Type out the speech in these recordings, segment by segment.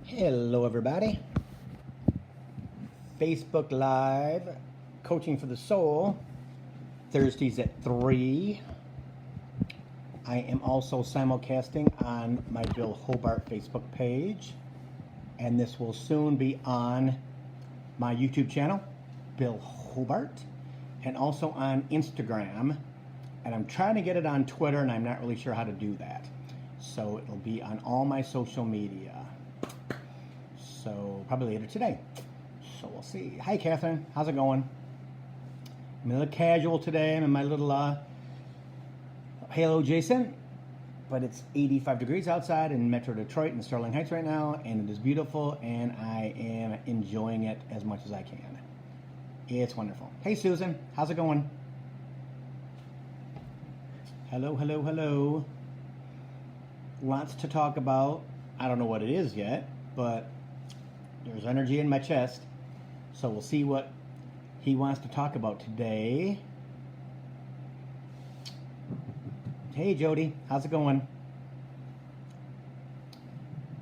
Hello, everybody. Facebook Live, Coaching for the Soul, Thursdays at 3. I am also simulcasting on my Bill Hobart Facebook page, and this will soon be on my YouTube channel, Bill Hobart, and also on Instagram. And I'm trying to get it on Twitter, and I'm not really sure how to do that. So it'll be on all my social media. So probably later today. So we'll see. Hi, Catherine. How's it going? I'm a little casual today. I'm in my little Halo Jason. But it's 85 degrees outside in Metro Detroit and Sterling Heights right now. And it is beautiful. And I am enjoying it as much as I can. It's wonderful. Hey, Susan. How's it going? Hello, hello, hello. Lots to talk about. I don't know what it is yet, but there's energy in my chest. So we'll see what he wants to talk about today. Hey, Jody. How's it going?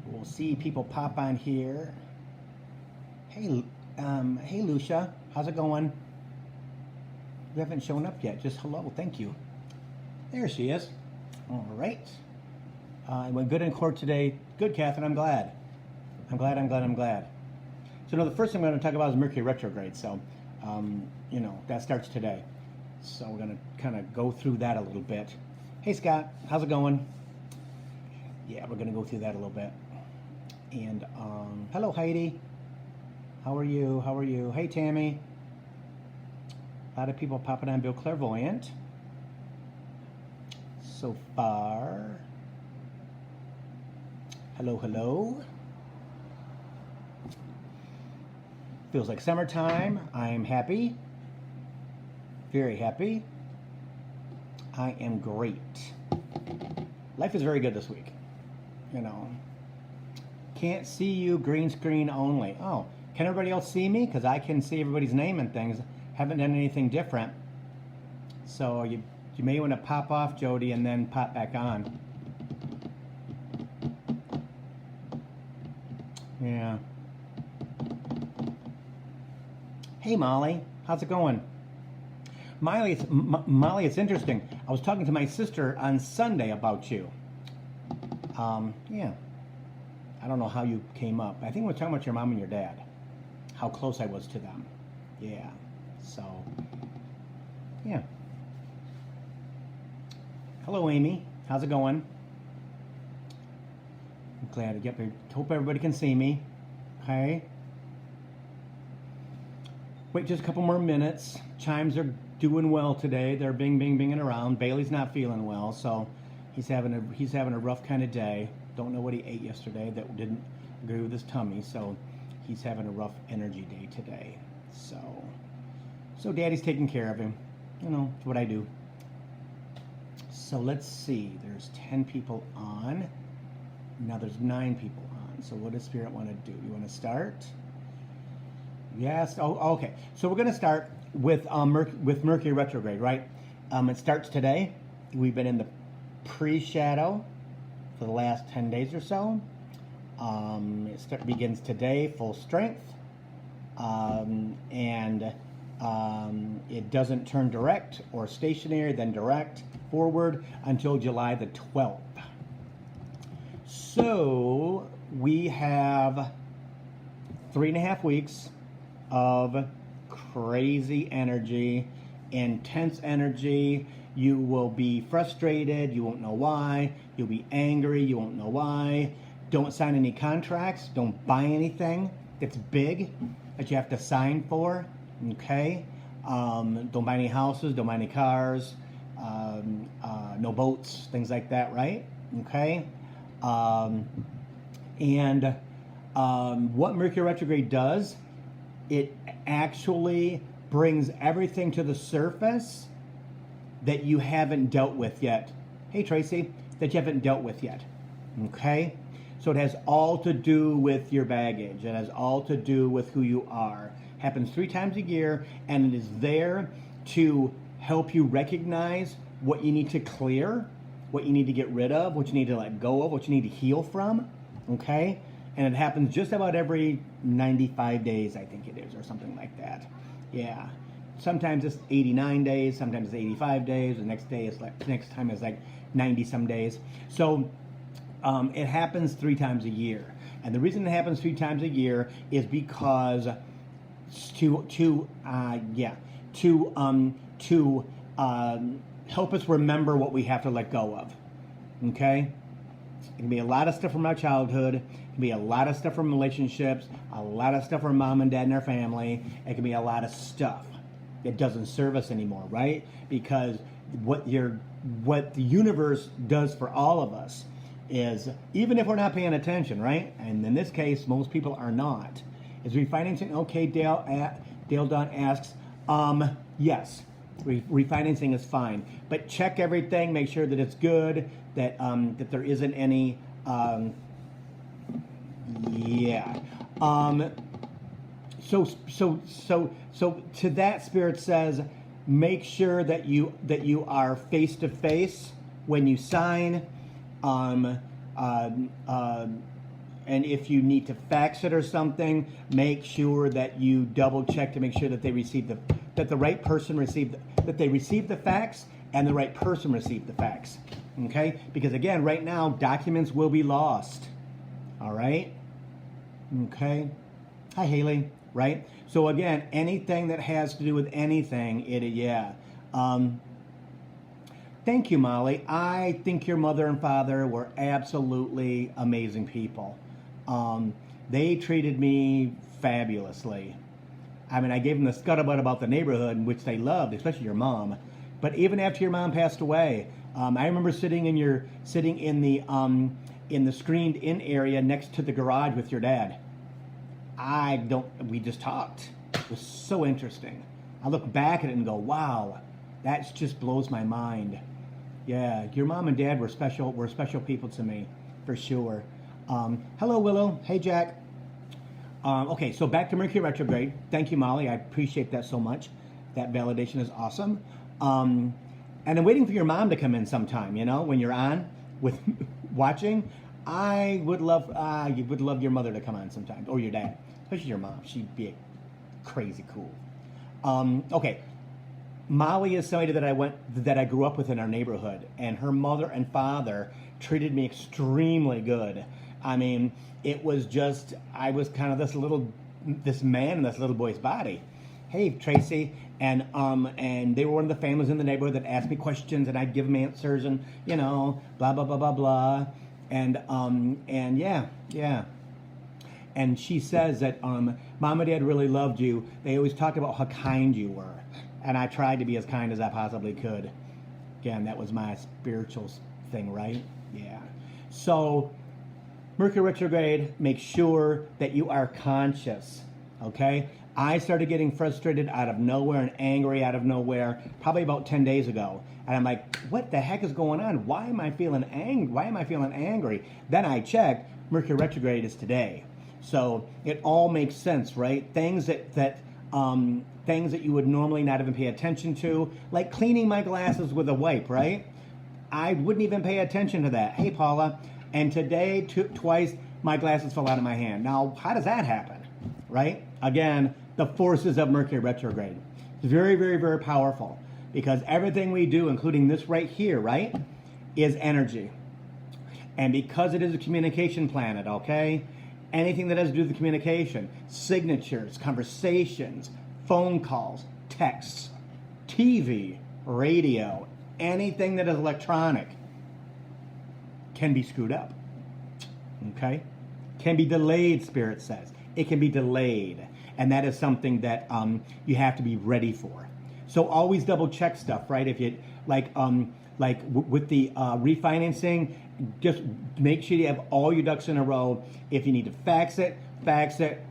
We'll see people pop on here. Hey, Lucia. How's it going? You haven't shown up yet. Just hello. Thank you. There she is. All right. I went good in court today. Good, Catherine. I'm glad. I'm glad. So, the first thing I'm going to talk about is Mercury retrograde. So, that starts today. So, we're going to kind of go through that a little bit. Hey, Scott. How's it going? Yeah, we're going to go through that a little bit. And, hello, Heidi. How are you? Hey, Tammy. A lot of people popping on Bill Clairvoyant so far. Hello. Feels like summertime. I'm happy. Very happy. I am great. Life is very good this week. Can't see you, green screen only. Oh, can everybody else see me? Because I can see everybody's name and things. Haven't done anything different. So you may want to pop off, Jody, and then pop back on. Yeah. Hey, Molly. How's it going? Molly, it's interesting. I was talking to my sister on Sunday about you. Yeah. I don't know how you came up. I think we were talking about your mom and your dad. How close I was to them. Yeah. So, yeah. Hello, Amy. How's it going? I'm glad to get. Hope everybody can see me. Okay. Wait just a couple more minutes. Chimes are doing well today. They're binging around. Bailey's not feeling well, so he's having a rough kind of day. Don't know what he ate yesterday that didn't agree with his tummy, so he's having a rough energy day today. So Daddy's taking care of him. It's what I do. So let's see. There's 10 people on. Now there's 9 people on. So what does Spirit want to do? You want to start? Yes. Oh, okay. So we're going to start with Mercury retrograde, right? It starts today. We've been in the pre-shadow for the last 10 days or so. It begins today, full strength, and it doesn't turn direct or stationary, then direct forward until July the 12th. So we have 3.5 weeks of crazy energy, intense energy. You will be frustrated. You won't know why. You'll be angry. You won't know why. Don't sign any contracts. Don't buy anything that's big that you have to sign for. Okay? Don't buy any houses. Don't buy any cars. No boats. Things like that, right? Okay? What Mercury retrograde does, it actually brings everything to the surface that you haven't dealt with yet. Hey, Tracy, that you haven't dealt with yet. Okay? So it has all to do with your baggage. It has all to do with who you are. Happens 3 times a year, and it is there to help you recognize what you need to clear, what you need to get rid of, what you need to let go of, what you need to heal from. Okay? and it happens just about every 95 days, I think it is, or something like that. Yeah. Sometimes it's 89 days, sometimes it's 85 days. The next time is like 90 some days. So it happens 3 times a year, and the reason it happens 3 times a year is because to help us remember what we have to let go of. Okay. It can be a lot of stuff from our childhood. It can be a lot of stuff from relationships, a lot of stuff from mom and dad and our family. It can be a lot of stuff that doesn't serve us anymore, right? Because what the universe does for all of us is, even if we're not paying attention, right? And in this case, most people are not. Is refinancing okay? Dale Dunn asks, yes. Refinancing is fine, but check everything, make sure that it's good, that there isn't any so to that, Spirit says, make sure that you are face to face when you sign, and if you need to fax it or something, make sure that you double check to make sure that they receive that the right person received that they received the fax and the right person received the fax. Okay? Because again, right now documents will be lost. All right? Okay. Hi, Haley. Right? So again, anything that has to do with anything, thank you, Molly. I think your mother and father were absolutely amazing people. They treated me fabulously. I mean, I gave them the scuttlebutt about the neighborhood, which they loved, especially your mom. But even after your mom passed away, I remember sitting in the screened-in area next to the garage with your dad. We just talked. It was so interesting. I look back at it and go, wow, that just blows my mind. Yeah, your mom and dad were special people to me, for sure. Hello, Willow. Hey, Jack. Okay, so back to Mercury retrograde. Thank you, Molly. I appreciate that so much. That validation is awesome. And I'm waiting for your mom to come in sometime, when you're on with watching. I would love your mother to come on sometime, or your dad, especially your mom. She'd be crazy cool. Okay, Molly is somebody that I grew up with in our neighborhood, and her mother and father treated me extremely good. I mean, it was just, I was kind of this man in this little boy's body. Hey, Tracy. And they were one of the families in the neighborhood that asked me questions, and I'd give them answers, and blah blah blah blah blah, and yeah. And she says that Mom and Dad really loved you. They always talked about how kind you were, and I tried to be as kind as I possibly could. Again, that was my spiritual thing, right? Yeah. So Mercury retrograde, make sure that you are conscious, okay? I started getting frustrated out of nowhere and angry out of nowhere probably about 10 days ago. And I'm like, what the heck is going on? Why am I feeling angry? Then I checked, Mercury retrograde is today. So it all makes sense, right? Things that you would normally not even pay attention to, like cleaning my glasses with a wipe, right? I wouldn't even pay attention to that. Hey, Paula. And today, twice, my glasses fell out of my hand. Now, how does that happen, right? Again, the forces of Mercury retrograde. It's very, very, very powerful, because everything we do, including this right here, right, is energy. And because it is a communication planet, okay, anything that has to do with the communication, signatures, conversations, phone calls, texts, TV, radio, anything that is electronic can be screwed up, okay? Can be delayed, Spirit says. It can be delayed. And that is something that you have to be ready for. So always double check stuff, right? If you with the refinancing, just make sure you have all your ducks in a row. If you need to fax it,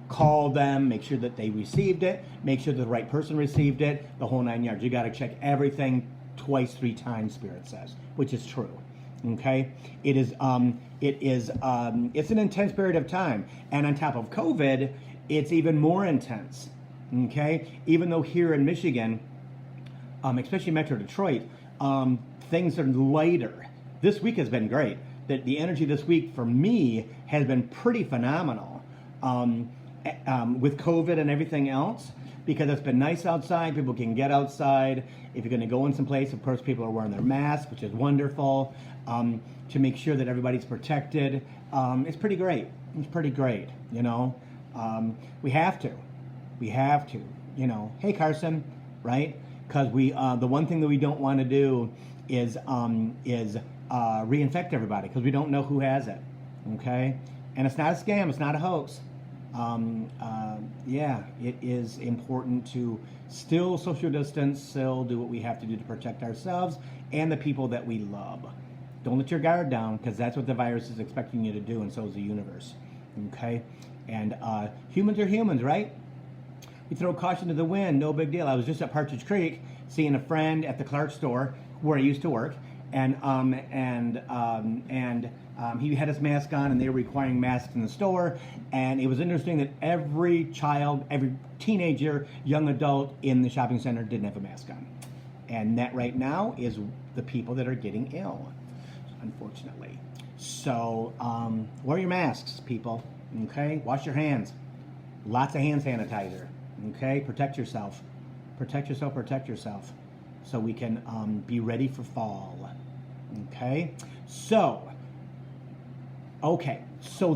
call them, make sure that they received it, make sure the right person received it, the whole 9 yards. You got to check everything twice, 3 times, Spirit says, which is true. Okay, it's an intense period of time, and on top of COVID, it's even more intense. Okay, even though here in Michigan, especially Metro Detroit, things are lighter. This week has been great. that the energy this week for me has been pretty phenomenal with COVID and everything else, because it's been nice outside. People can get outside. If you're going to go in some place, of course, people are wearing their masks, which is wonderful, to make sure that everybody's protected. It's pretty great. It's pretty great, you know. We have to. We have to, you know. Hey, Carson, right? Because the one thing that we don't want to do is reinfect everybody, because we don't know who has it, okay? And it's not a scam. It's not a hoax. Yeah, it is important to still social distance, still do what we have to do to protect ourselves and the people that we love. Don't let your guard down, because that's what the virus is expecting you to do, and so is the universe, okay? And humans are humans, right? We throw caution to the wind, no big deal. I was just at Partridge Creek seeing a friend at the Clark store where I used to work, and he had his mask on, and they were requiring masks in the store. And it was interesting that every child, every teenager, young adult in the shopping center didn't have a mask on. And that right now is the people that are getting ill, unfortunately. So wear your masks, people, okay? Wash your hands. Lots of hand sanitizer, okay? Protect yourself. Protect yourself, protect yourself, so we can be ready for fall, okay? So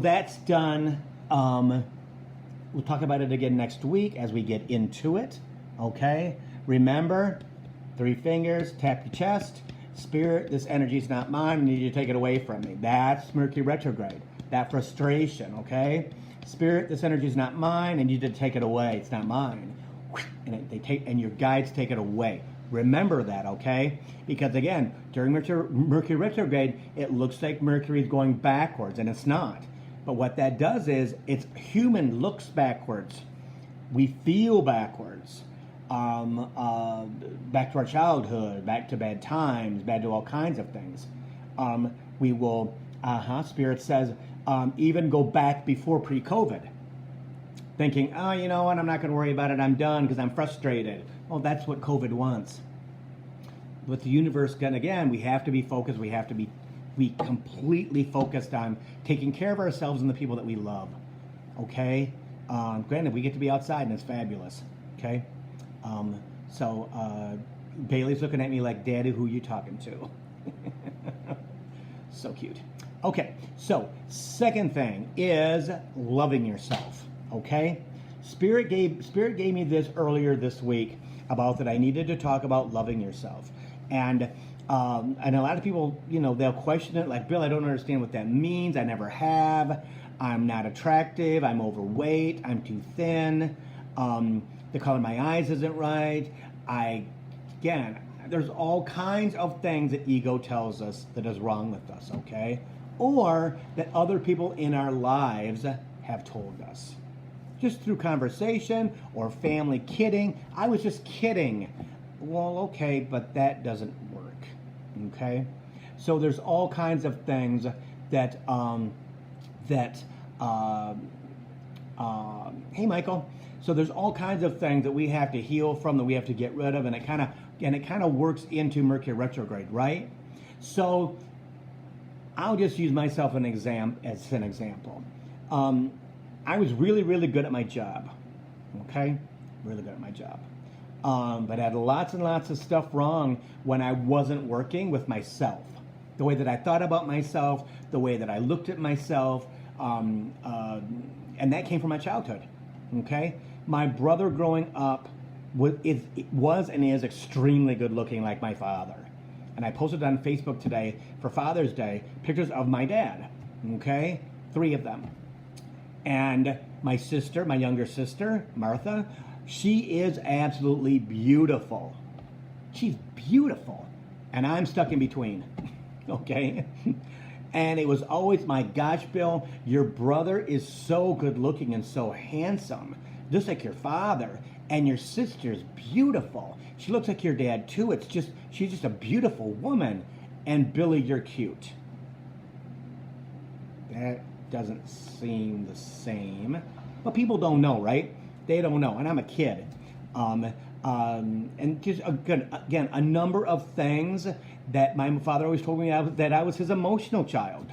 that's done. We'll talk about it again next week as we get into it, okay? Remember, 3 fingers, tap your chest. Spirit, this energy is not mine. I need you to take it away from me. That's Mercury retrograde, that frustration, okay? Spirit, this energy is not mine. I need you to take it away. It's not mine. And your guides take it away. Remember that, okay? Because again, during Mercury retrograde, it looks like Mercury is going backwards, and it's not. But what that does is, it's human looks backwards. We feel backwards. Back to our childhood, back to bad times, back to all kinds of things. We will, Spirit says, even go back before pre-COVID. Thinking, oh, you know what, I'm not going to worry about it, I'm done because I'm frustrated. Well, that's what COVID wants. With the universe, again, we have to be focused, we have to be completely focused on taking care of ourselves and the people that we love, okay? Granted, we get to be outside and it's fabulous, okay? Bailey's looking at me like, Daddy, who you talking to? So cute. Okay, so second thing is loving yourself. Okay, Spirit gave me this earlier this week about that I needed to talk about loving yourself, and a lot of people, you know, they'll question it like, Bill, I don't understand what that means. I never have. I'm not attractive. I'm overweight. I'm too thin. The color of my eyes isn't right. There's all kinds of things that ego tells us that is wrong with us. Okay, or that other people in our lives have told us. Just through conversation or family kidding. I was just kidding. Well, okay, but that doesn't work. Okay? So there's all kinds of things that, hey, Michael. So there's all kinds of things that we have to heal from, that we have to get rid of, and it kind of works into Mercury retrograde, right? So I'll just use myself as an example. I was really, really good at my job, okay? Really good at my job. But I had lots and lots of stuff wrong when I wasn't working with myself. The way that I thought about myself, the way that I looked at myself, and that came from my childhood, okay? My brother growing up was and is extremely good looking like my father. And I posted on Facebook today for Father's Day pictures of my dad, okay? 3 of them. And my sister, my younger sister, Martha, she is absolutely beautiful. She's beautiful. And I'm stuck in between, okay? And it was always, my gosh, Bill, your brother is so good looking and so handsome, just like your father. And your sister's beautiful. She looks like your dad too. She's just a beautiful woman. And Billy, you're cute. That doesn't seem the same. But people don't know, right? They don't know. And I'm a kid. And just again, a number of things that my father always told me that I was his emotional child.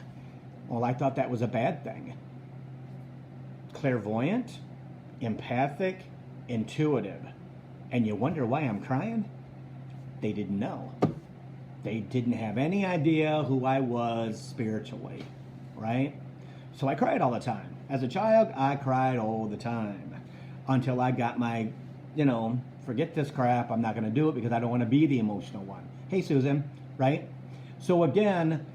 Well, I thought that was a bad thing. Clairvoyant, empathic, intuitive. And you wonder why I'm crying? They didn't know. They didn't have any idea who I was spiritually, right? So I cried all the time. As a child, I cried all the time until I got my, forget this crap. I'm not going to do it because I don't want to be the emotional one. Hey, Susan, right? So again,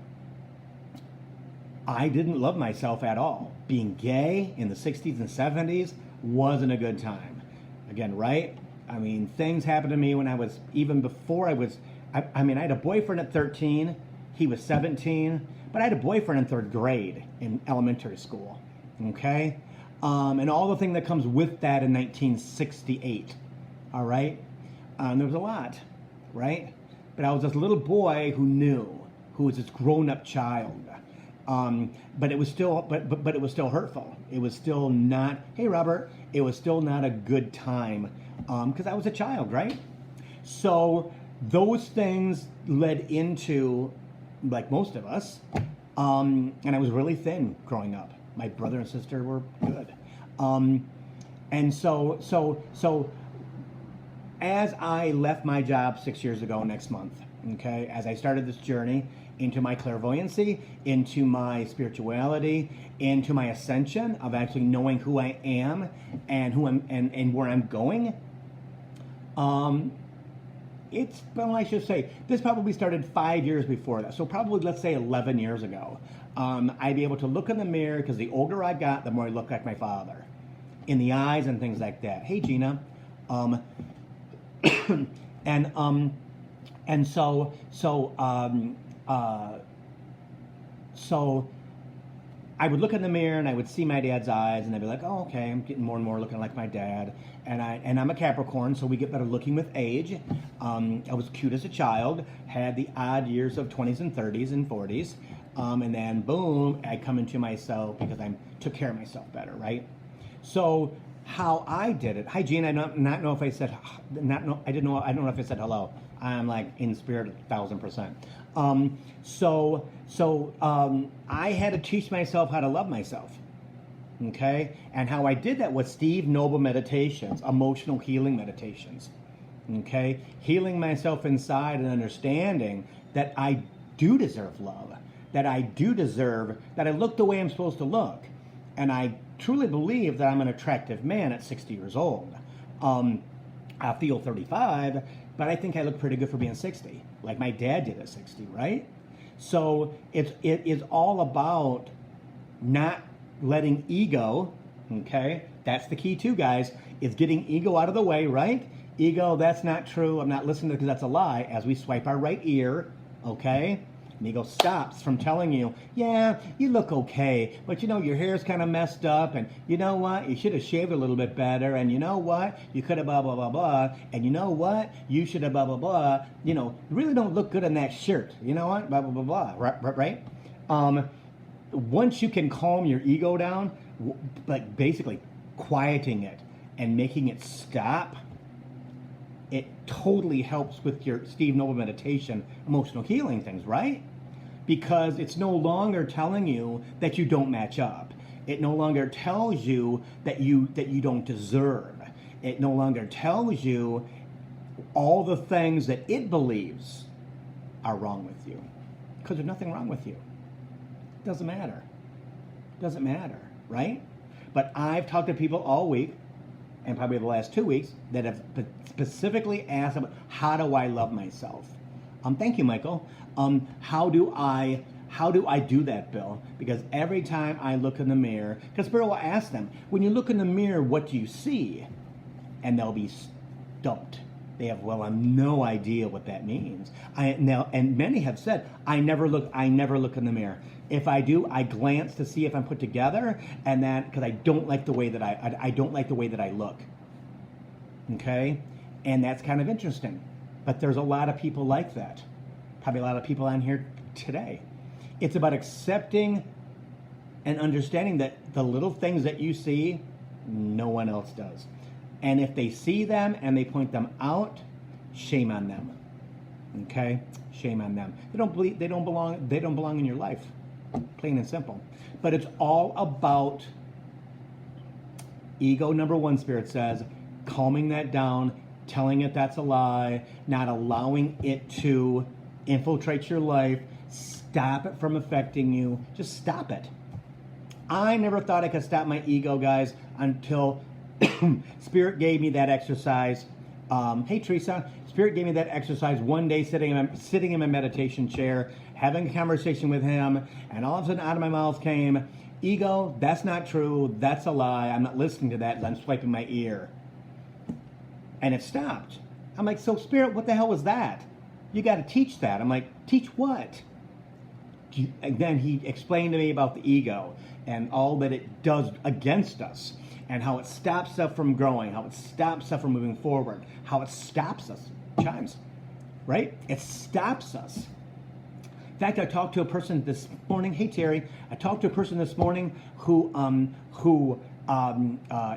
I didn't love myself at all. Being gay in the 60s and 70s wasn't a good time. Again, right? I mean, things happened to me when I was, even before I was, I had a boyfriend at 13. He was 17. But I had a boyfriend in third grade in elementary school. Okay? And all the thing that comes with that in 1968. All right? There was a lot, right? But I was this little boy who knew, who was this grown-up child. But it was still, but it was still hurtful. It was still not. Hey, Robert. It was still not a good time because I was a child, right? So those things led into, like most of us, and I was really thin growing up. My brother and sister were good, and so as I left my job 6 years ago next month, okay, as I started this journey into my clairvoyancy, into my spirituality, into my ascension of actually knowing who I am and who I'm and where I'm going. It's, well, I should say, this probably started 5 years before that. So probably, let's say 11 years ago. I'd be able to look in the mirror, because the older I got, the more I looked like my father. In the eyes and things like that. Hey, Gina. So I would look in the mirror and I would see my dad's eyes, and I'd be like, oh, okay, I'm getting more and more looking like my dad. And I'm a Capricorn, so we get better looking with age. I was cute as a child, had the odd years of 20s and 30s and 40s. And then boom, I come into myself because I took care of myself better, right? So how I did it. Hi, Gene. I don't know if I said I don't know if I said hello. I'm like in spirit 1,000%. I had to teach myself how to love myself. Okay, and how I did that was Steve Noble meditations, emotional healing meditations. Okay, healing myself inside and understanding that I do deserve love, that I do deserve, that I look the way I'm supposed to look, and I truly believe that I'm an attractive man at 60 years old. I feel 35, but I think I look pretty good for being 60, like my dad did at 60, right? So it is all about not letting ego, okay? That's the key too, guys, is getting ego out of the way, right? Ego, that's not true. I'm not listening to it because that's a lie. As we swipe our right ear, okay? And ego stops from telling you, yeah, you look okay, but your hair's kind of messed up, and you know what? You should have shaved a little bit better, and you know what? You could have blah, blah, blah, blah, and you know what? You should have blah, blah, blah. You really don't look good in that shirt. You know what? Blah, blah, blah, blah, right? Once you can calm your ego down, like basically quieting it and making it stop, it totally helps with your Steve Noble meditation, emotional healing things, right? Because it's no longer telling you that you don't match up. It no longer tells you that you don't deserve. It no longer tells you all the things that it believes are wrong with you. Because there's nothing wrong with you. Doesn't matter. Doesn't matter, right? But I've talked to people all week, and probably the last 2 weeks, that have specifically asked about how do I love myself. Thank you, Michael. How do I do that, Bill? Because every time I look in the mirror, because Bill will ask them, when you look in the mirror, what do you see? And they'll be stumped. They have no idea what that means. And many have said, I never look in the mirror. If I do, I glance to see if I'm put together, and that because I don't like the way that I don't like the way that I look. Okay, and that's kind of interesting. But there's a lot of people like that. Probably a lot of people on here today. It's about accepting and understanding that the little things that you see, no one else does. And if they see them and they point them out, shame on them. Okay? Shame on them. They don't belong in your life. plain and simple. But it's all about ego, number one, Spirit says, calming that down, telling it that's a lie, not allowing it to infiltrate your life, stop it from affecting you, just stop it. I never thought I could stop my ego, guys, until Spirit gave me that exercise. Hey, Teresa, Spirit gave me that exercise one day sitting in my meditation chair, having a conversation with him, and all of a sudden out of my mouth came, ego, that's not true, that's a lie, I'm not listening to that, I'm swiping my ear. And it stopped. I'm like, so Spirit, what the hell was that? You got to teach that. I'm like, teach what? And then he explained to me about the ego and all that it does against us, and how it stops stuff from growing, how it stops stuff from moving forward, how it stops us. Chimes, right? It stops us. In fact, I talked to a person this morning. Hey, Terry. I talked to a person this morning who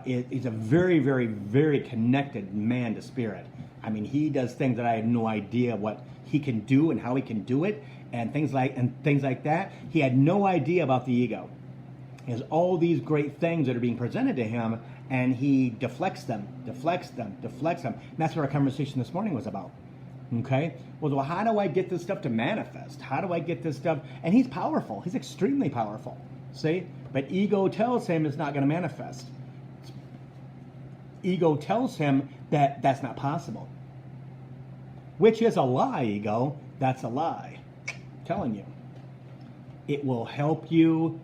is a very, very, very connected man to Spirit. I mean, he does things that I had no idea what he can do and how he can do it, and things like that. He had no idea about the ego. He has all these great things that are being presented to him, and he deflects them. And that's what our conversation this morning was about. Okay? Well, how do I get this stuff to manifest? How do I get this stuff? And he's powerful. He's extremely powerful. See? But ego tells him it's not going to manifest. Ego tells him that that's not possible. Which is a lie, ego. That's a lie. I'm telling you. It will help you.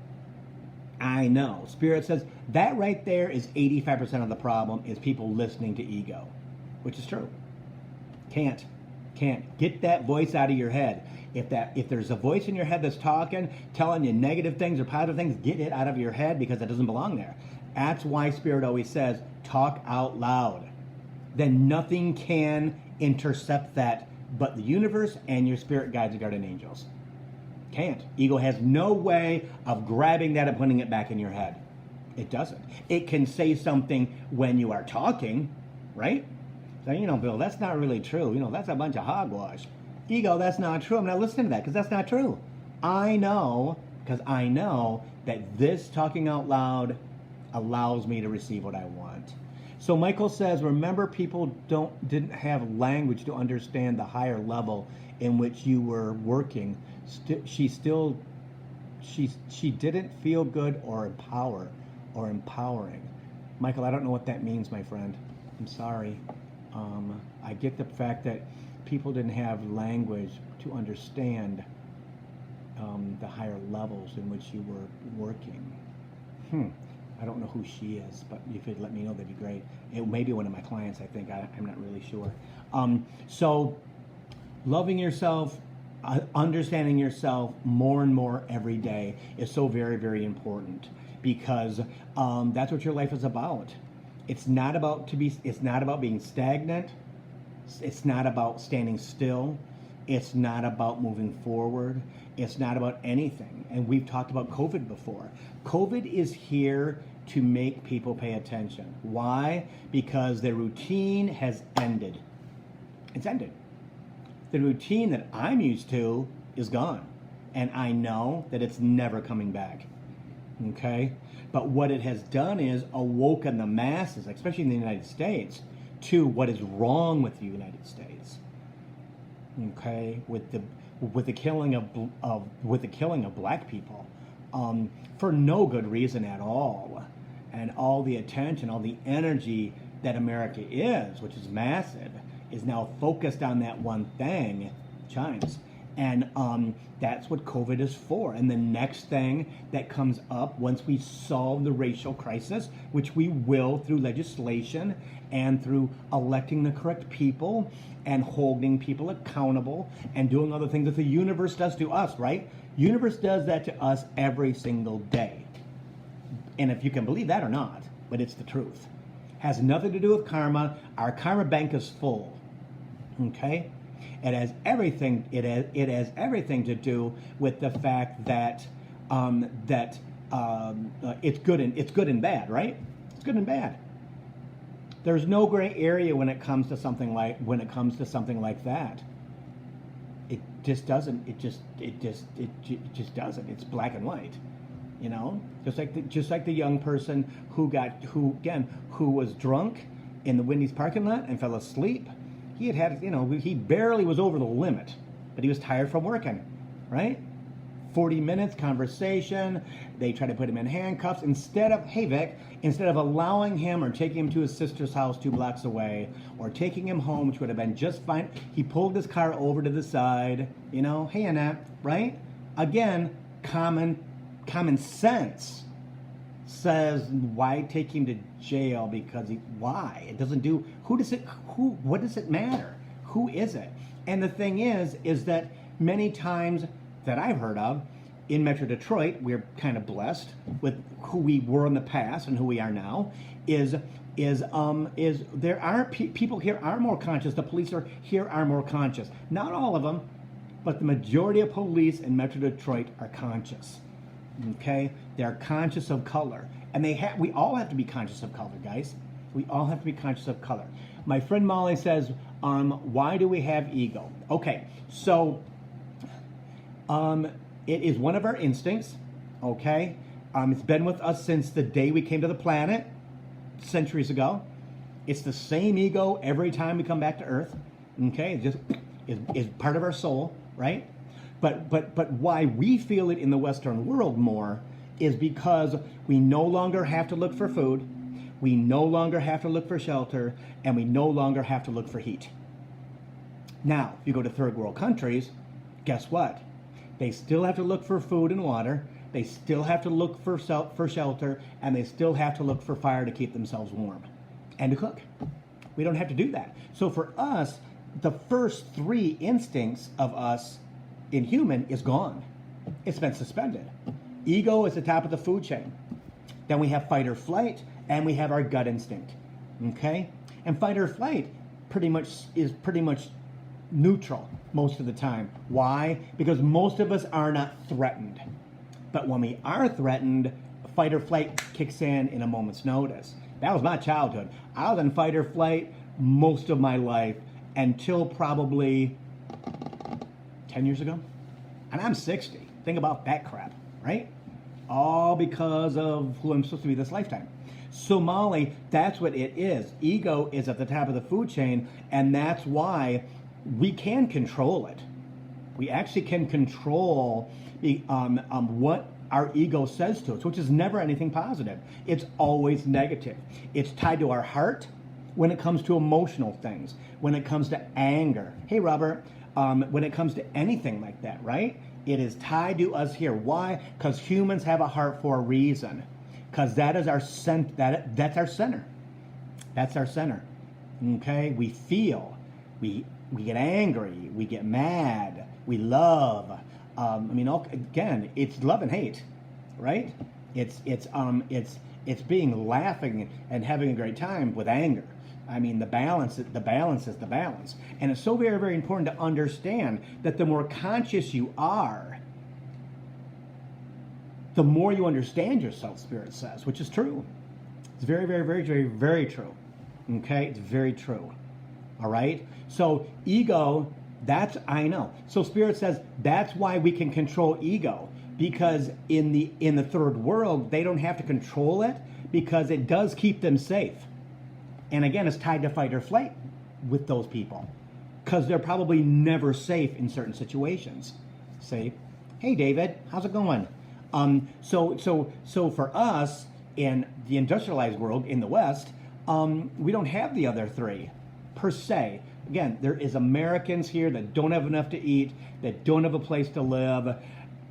I know. Spirit says that right there is 85% of the problem, is people listening to ego. Which is true. Can't. Get that voice out of your head. If there's a voice in your head that's talking, telling you negative things or positive things, get it out of your head, because it doesn't belong there. That's why Spirit always says, talk out loud. Then nothing can intercept that but the universe and your spirit guides and guardian angels. Can't. Ego has no way of grabbing that and putting it back in your head. It doesn't. It can say something when you are talking, right? So, Bill, that's not really true. That's a bunch of hogwash. Ego, that's not true. I'm not listening to that because that's not true. I know, because I know that this talking out loud allows me to receive what I want. So Michael says, remember, people didn't have language to understand the higher level in which you were working. She didn't feel good or empowering. Michael, I don't know what that means, my friend. I'm sorry. I get the fact that people didn't have language to understand the higher levels in which you were working. I don't know who she is, but if you'd let me know, that'd be great. It may be one of my clients, I think. I'm not really sure. So loving yourself, understanding yourself more and more every day is so very, very important, because that's what your life is about. It's not about being stagnant. It's not about standing still. It's not about moving forward. It's not about anything. And we've talked about COVID before. COVID is here to make people pay attention. Why? Because the routine has ended. It's ended. The routine that I'm used to is gone. And I know that it's never coming back. Okay? But what it has done is awoken the masses, especially in the United States, to what is wrong with the United States. Okay? With the killing of black people, for no good reason at all. And all the attention, all the energy that America is, which is massive, is now focused on that one thing, Chimes. And that's what COVID is for. And the next thing that comes up once we solve the racial crisis, which we will through legislation and through electing the correct people and holding people accountable and doing other things that the universe does to us, right? Universe does that to us every single day. And if you can believe that or not, but it's the truth. Has nothing to do with karma. Our karma bank is full. Okay? It has everything. It has everything to do with the fact that it's good and bad, right? It's good and bad. There's no gray area when it comes to something like that. it just doesn't. It just doesn't. It's black and white. You know, just like the young person who was drunk in the Wendy's parking lot and fell asleep. He barely was over the limit, but he was tired from working, right? 40 minutes conversation. They try to put him in handcuffs instead of allowing him or taking him to his sister's house 2 blocks away or taking him home, which would have been just fine. He pulled his car over to the side. Hey Annette, right? Again, common sense says, why take him to jail? Why? It doesn't do. What does it matter? Who is it? And the thing is that many times that I've heard of in Metro Detroit, we're kind of blessed with who we were in the past and who we are now. Is there are people here are more conscious. The police here are more conscious. Not all of them, but the majority of police in Metro Detroit are conscious. Okay, they're conscious of color, and we all have to be conscious of color, guys. We all have to be conscious of color. My friend Molly says, why do we have ego? Okay, so it is one of our instincts. Okay, it's been with us since the day we came to the planet, centuries ago. It's the same ego every time we come back to Earth. Okay, it just is part of our soul, right? But why we feel it in the Western world more is because we no longer have to look for food, we no longer have to look for shelter, and we no longer have to look for heat. Now, if you go to third world countries, guess what? They still have to look for food and water, they still have to look for shelter, and they still have to look for fire to keep themselves warm and to cook. We don't have to do that. So for us, the first 3 instincts of us in human is gone. It's been suspended. Ego is the top of the food chain. Then we have fight or flight, and we have our gut instinct. Okay? And fight or flight is pretty much neutral most of the time. Why? Because most of us are not threatened. But when we are threatened, fight or flight kicks in a moment's notice. That was my childhood. I was in fight or flight most of my life until probably 10 years ago, and I'm 60. Think about that crap, right? All because of who I'm supposed to be this lifetime. So Molly, that's what it is. Ego is at the top of the food chain, and that's why we can control it. We actually can control what our ego says to us, which is never anything positive. It's always negative. It's tied to our heart when it comes to emotional things, when it comes to anger. Hey, Robert. When it comes to anything like that, right? It is tied to us here. Why? Because humans have a heart for a reason. Because that is our that's our center. That's our center. Okay? We feel. We get angry. We get mad. We love. Again, it's love and hate, right? It's being laughing and having a great time with anger. The balance is the balance. And it's so very, very important to understand that the more conscious you are, the more you understand yourself, Spirit says, which is true. It's very, very, very, very, very true. Okay? It's very true. All right? So ego, I know. So Spirit says that's why we can control ego, because in the third world, they don't have to control it because it does keep them safe. And again, it's tied to fight or flight with those people because they're probably never safe in certain situations. Say, hey, David, how's it going? So for us in the industrialized world in the West, we don't have the other 3 per se. Again, there is Americans here that don't have enough to eat, that don't have a place to live,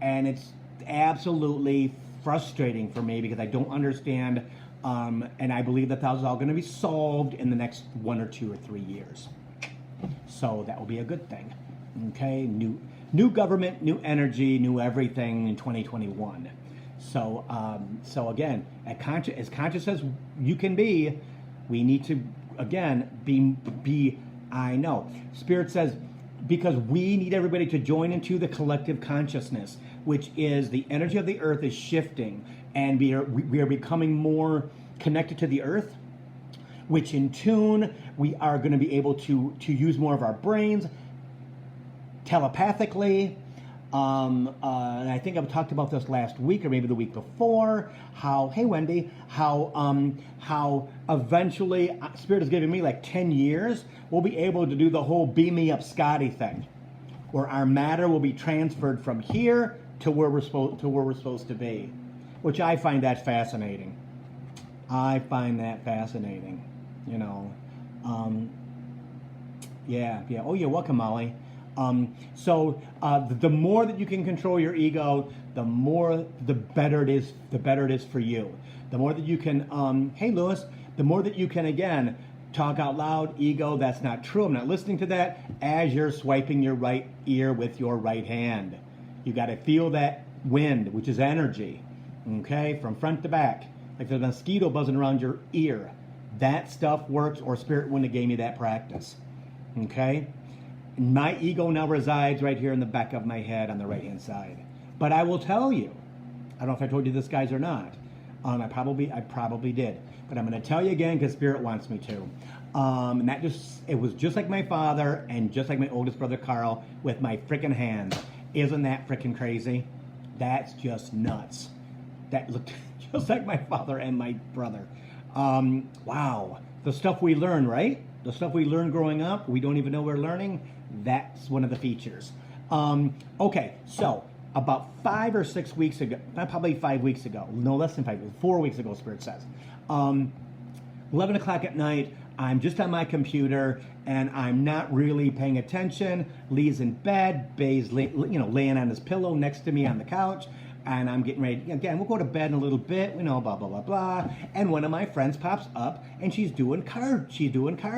and it's absolutely frustrating for me because I don't understand. And I believe that is all going to be solved in the next 1 or 2 or 3 years. So that will be a good thing. Okay, new government, new energy, new everything in 2021. So again, as conscious as you can be, we need to again be. I know. Spirit says because we need everybody to join into the collective consciousness, which is the energy of the earth is shifting. And we are becoming more connected to the earth, which in tune, we are going to be able to use more of our brains telepathically. And I think I've talked about this last week or maybe the week before. How, hey Wendy, how eventually Spirit is giving me like 10 years. We'll be able to do the whole beam me up Scotty thing, where our matter will be transferred from here to where we're supposed to be, which I find that fascinating. I find that fascinating. You know, yeah. Oh, you're welcome, Molly. So the more that you can control your ego, the better it is. The better it is for you. The more that you can, hey Lewis, the more that you can again talk out loud. Ego, that's not true. I'm not listening to that. As you're swiping your right ear with your right hand, you got to feel that wind, which is energy. Okay, from front to back, like there's a mosquito buzzing around your ear. That stuff works, or Spirit wouldn't have gave me that practice. Okay. My ego now resides right here in the back of my head on the right-hand side. It I will tell you, I don't know if I told you this, guys, or not. I probably did. But I'm going to tell you again because Spirit wants me to. And it was just like my father and just like my oldest brother, Carl, with my freaking hands. Isn't that freaking crazy? That's just nuts. That looked just like my father and my brother. Wow. The stuff we learn, right? The stuff we learn growing up, we don't even know we're learning. That's one of the features. Okay, so about 5 or 6 weeks ago, probably 5 weeks ago, no less than 5, 4 weeks ago, Spirit says. 11 o'clock at night, I'm just on my computer and I'm not really paying attention. Lee's in bed, Bay's laying on his pillow next to me on the couch. And I'm getting ready, again, we'll go to bed in a little bit, blah, blah, blah, blah. And one of my friends pops up and she's doing card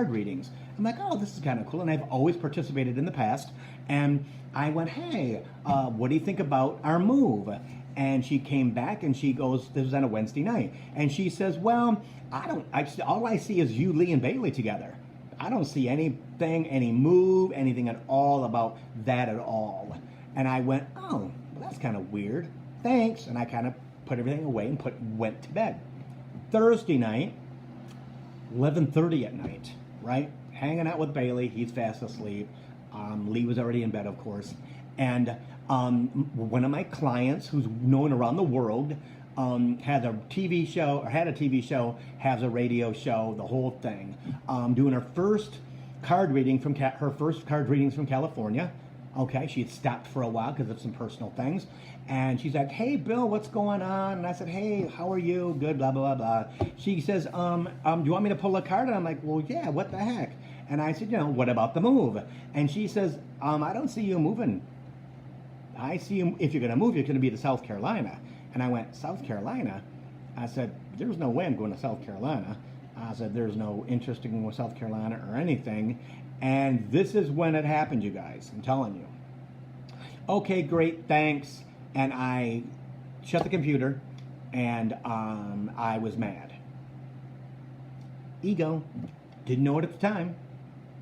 readings. I'm like, oh, this is kind of cool. And I've always participated in the past. And I went, hey, what do you think about our move? And she came back and she goes, this was on a Wednesday night. And she says, well, all I see is you, Lee, and Bailey together. I don't see anything, any move, anything at all about that at all. And I went, oh, well, that's kind of weird. Thanks. And I kind of put everything away and went to bed. Thursday night, 11:30 at night, right? Hanging out with Bailey. He's fast asleep. Lee was already in bed, of course. And one of my clients who's known around the world had a TV show, has a radio show, the whole thing. Doing her first card readings from California. Okay, she had stopped for a while because of some personal things. And she's like, hey, Bill, what's going on? And I said, hey, how are you? Good, blah, blah, blah, blah. She says, do you want me to pull a card? And I'm like, well, yeah, what the heck? And I said, what about the move? And she says, I don't see you moving. I see you, if you're going to move, you're going to be to South Carolina. And I went, South Carolina? I said, there's no way I'm going to South Carolina. I said, there's no interest in going to South Carolina or anything. And this is when it happened, you guys. I'm telling you. Okay, great, thanks. And I shut the computer, and I was mad. Ego. Didn't know it at the time.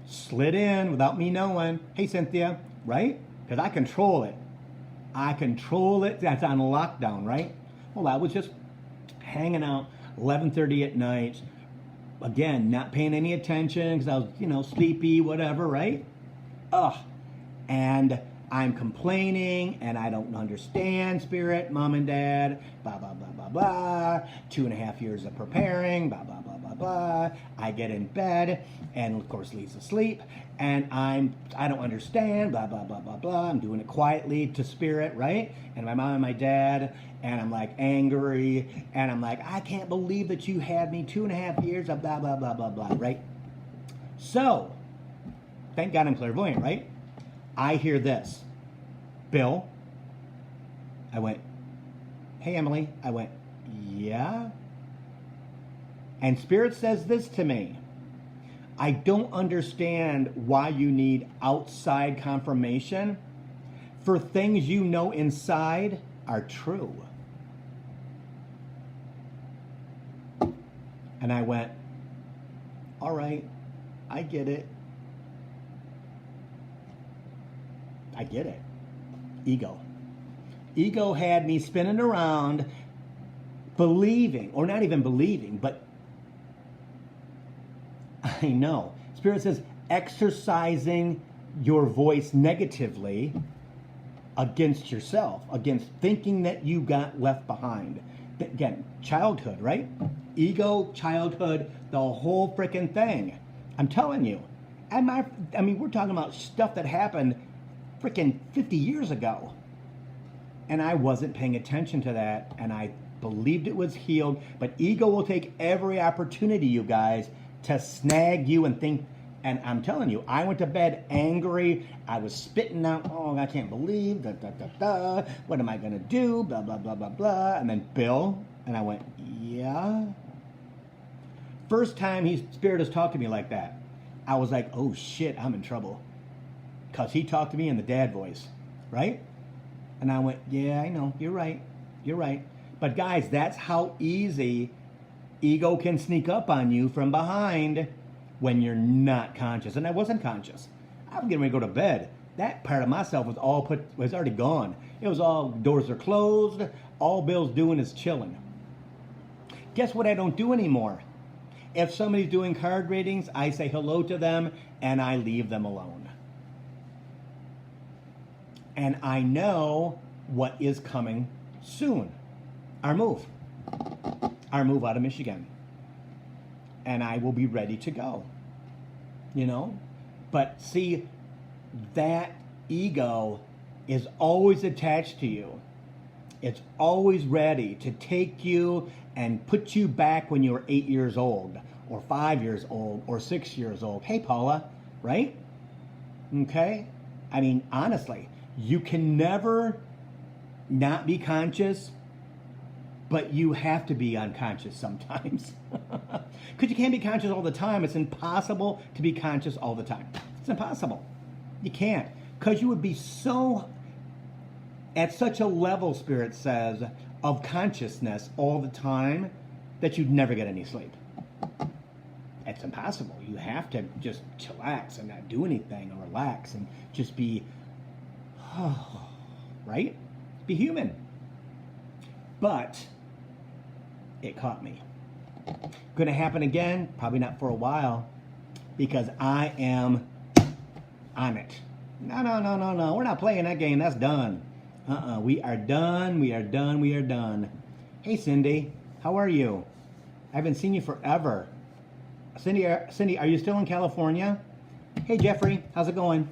Slid in without me knowing. Hey, Cynthia, right? Because I control it. That's on lockdown, right? Well, I was just hanging out 11:30 at night. Again, not paying any attention because I was, sleepy, whatever, right? And I'm complaining and I don't understand, Spirit, Mom and Dad, blah, blah, blah, blah, blah. 2.5 years of preparing, blah, blah, blah, blah, blah. I get in bed and of course Lee's asleep and I don't understand, blah, blah, blah, blah, blah. I'm doing it quietly to Spirit, right? And my mom and my dad, and I'm like angry and I'm like, I can't believe that you had me 2.5 years of blah, blah, blah, blah, blah, right? So, thank God I'm clairvoyant, right? I hear this. Bill. I went, hey, Emily. I went, yeah? And Spirit says this to me. I don't understand why you need outside confirmation for things you know inside are true. And I went, all right, I get it. I get it. Ego. Ego had me spinning around believing, or not even believing, but I know. Spirit says exercising your voice negatively against yourself, against thinking that you got left behind. Again, childhood, right? Ego, childhood, the whole freaking thing. I'm telling you. I mean, we're talking about stuff that happened freaking 50 years ago. And I wasn't paying attention to that, and I believed it was healed. But ego will take every opportunity, you guys, to snag you and think. And I'm telling you, I went to bed angry. I was spitting out, oh, I can't believe, what am I going to do, blah, blah, blah, blah, blah. And then Bill, and I went, yeah. First time Spirit has talked to me like that, I was like, oh, shit, I'm in trouble. Because he talked to me in the dad voice, right? And I went, yeah, I know, you're right. But guys, that's how easy ego can sneak up on you from behind when you're not conscious. And I wasn't conscious. I was getting ready to go to bed. That part of myself was already gone. It was all, doors are closed. All Bill's doing is chilling. Guess what I don't do anymore? If somebody's doing card readings, I say hello to them and I leave them alone. And I know what is coming soon. Our move out of Michigan. And I will be ready to go, you know? But see, that ego is always attached to you. It's always ready to take you and put you back when you were 8 years old, or 5 years old, or 6 years old. Hey, Paula, right? Okay? I mean, honestly, you can never not be conscious, but you have to be unconscious sometimes. Because you can't be conscious all the time. It's impossible to be conscious all the time. It's impossible. You can't. Because you would be so, at such a level, Spirit says, of consciousness all the time that you'd never get any sleep. It's impossible. You have to just chillax and not do anything, or relax and just be, right? Be human. But it caught me. Going to happen again? Probably not for a while, because I am on it. No. We're not playing that game. That's done. We are done. Hey, Cindy. How are you? I haven't seen you forever. Cindy, are you still in California? Hey, Jeffrey. How's it going?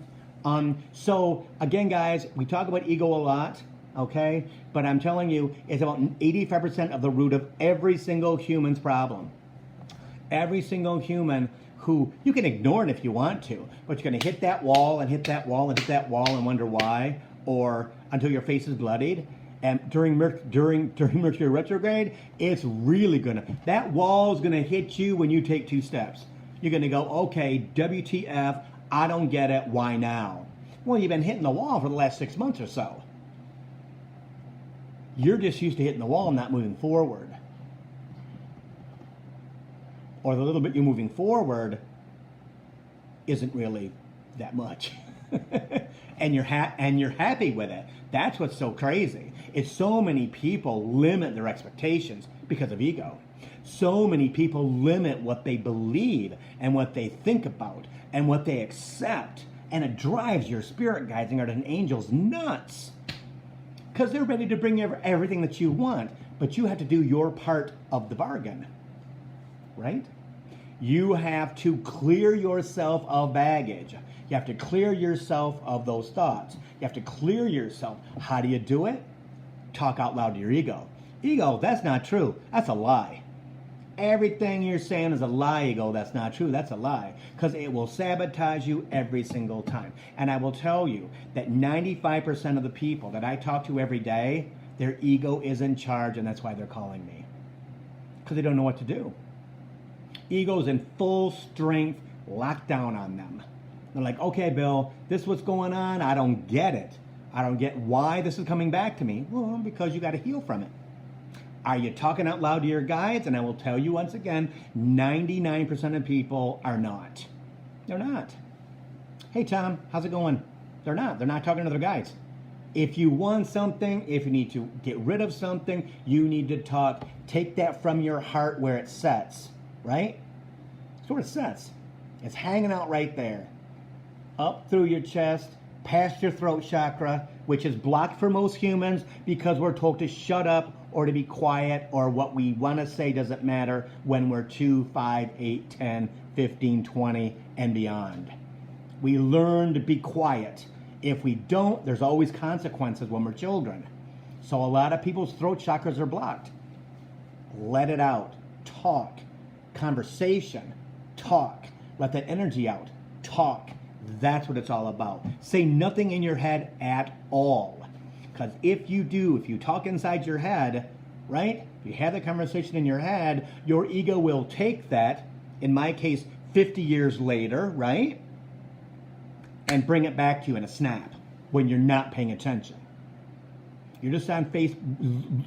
So, again, guys, we talk about ego a lot. Okay? But I'm telling you, it's about 85% of the root of every single human's problem. Every single human who, you can ignore it if you want to, but you're going to hit that wall and hit that wall and hit that wall and wonder why, or until your face is bloodied. And during Mercury retrograde, it's really going to, that wall is going to hit you when you take 2 steps. You're going to go, okay, WTF, I don't get it, why now? Well, you've been hitting the wall for the last 6 months or so. You're just used to hitting the wall and not moving forward. Or the little bit you're moving forward isn't really that much. and you're happy with it. That's what's so crazy. It's so many people limit their expectations because of ego. So many people limit what they believe and what they think about and what they accept. And it drives your spirit guides and guardian angels nuts. Because they're ready to bring everything that you want, but you have to do your part of the bargain, right? You have to clear yourself of baggage. You have to clear yourself of those thoughts. You have to clear yourself. How do you do it? Talk out loud to your ego. Ego, that's not true. That's a lie. Everything you're saying is a lie, ego. That's not true. That's a lie. Because it will sabotage you every single time. And I will tell you that 95% of the people that I talk to every day, their ego is in charge, and that's why they're calling me. Because they don't know what to do. Ego's in full strength, lockdown on them. They're like, okay, Bill, this is what's going on. I don't get it. I don't get why this is coming back to me. Well, because you got to heal from it. Are you talking out loud to your guides? And I will tell you once again, 99% of people are not. They're not. Hey, Tom, how's it going? They're not. They're not talking to their guides. If you want something, if you need to get rid of something, you need to talk. Take that from your heart where it sets, right? It's where it sets. It's hanging out right there. up through your chest, past your throat chakra, which is blocked for most humans because we're told to shut up or to be quiet, or what we want to say doesn't matter when we're 2, 5, 8, 10, 15, 20, and beyond. We learn to be quiet. If we don't, there's always consequences when we're children. So a lot of people's throat chakras are blocked. Let it out. Talk. Conversation. Talk. Let that energy out. Talk. That's what it's all about. Say nothing in your head at all. Because if you do, if you talk inside your head, right? If you have the conversation in your head, your ego will take that, in my case, 50 years later, right? And bring it back to you in a snap when you're not paying attention. You're just on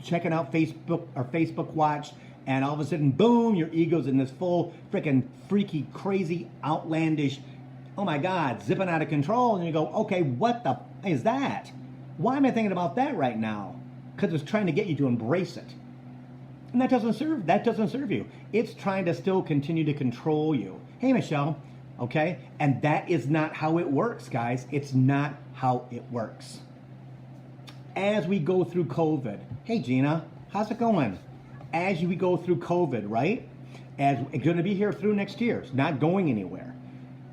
checking out Facebook or Facebook Watch, and all of a sudden, boom, your ego's in this full freaking freaky, crazy, outlandish, oh my God, zipping out of control. And you go, okay, what the is that? Why am I thinking about that right now? Because it's trying to get you to embrace it. And that doesn't serve you. It's trying to still continue to control you. Hey, Michelle, okay? And that is not how it works, guys. It's not how it works. As we go through COVID, hey, Gina, how's it going? As we go through COVID, right? As it's going to be here through next year. It's not going anywhere.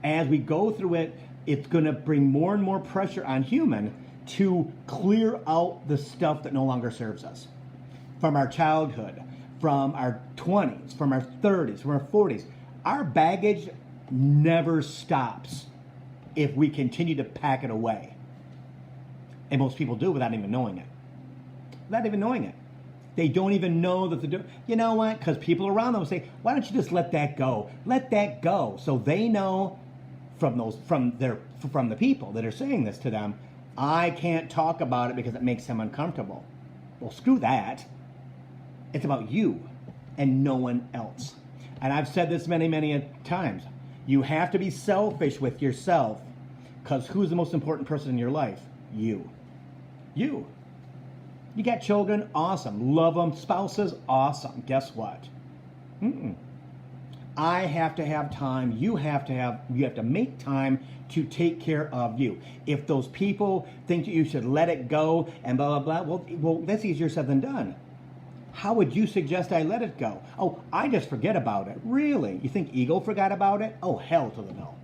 As we go through it, it's going to bring more and more pressure on human to clear out the stuff that no longer serves us. From our childhood, from our 20s, from our 30s, from our 40s. Our baggage never stops if we continue to pack it away. And most people do without even knowing it. Without even knowing it. They don't even know that they're doing. You know what? Because people around them say, why don't you just let that go? Let that go. So they know from the people that are saying this to them, I can't talk about it because it makes them uncomfortable. Well, screw that. It's about you and no one else. And I've said this many, many times. You have to be selfish with yourself, because who's the most important person in your life? You. You. You got children? Awesome. Love them. Spouses? Awesome. Guess what? I have to have time. You have to make time to take care of you. If those people think that you should let it go and blah, blah, blah, well, that's easier said than done. How would you suggest I let it go? Oh, I just forget about it. Really? You think ego forgot about it? Oh, hell to the no.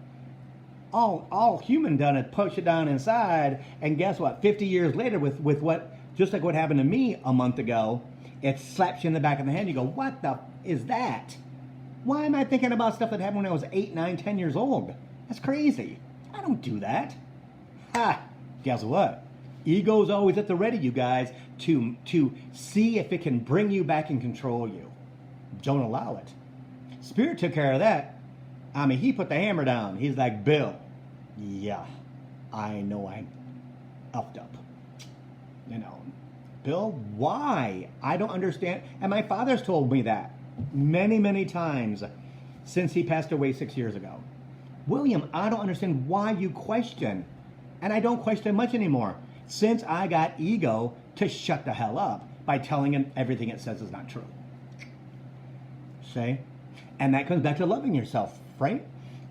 All human done is push it down inside, and guess what? 50 years later with what, just like what happened to me a month ago, it slaps you in the back of the head. You go, what the is that? Why am I thinking about stuff that happened when I was 8, 9, 10 years old? That's crazy. I don't do that. Ha! Guess what? Ego's always at the ready, you guys, to see if it can bring you back and control you. Don't allow it. Spirit took care of that. I mean, he put the hammer down. He's like, Bill, yeah, I know I effed up. You know, Bill, why? I don't understand. And my father's told me that many, many times since he passed away 6 years ago. William, I don't understand why you question. And I don't question much anymore, since I got ego to shut the hell up by telling him everything it says is not true. See? And that comes back to loving yourself, right?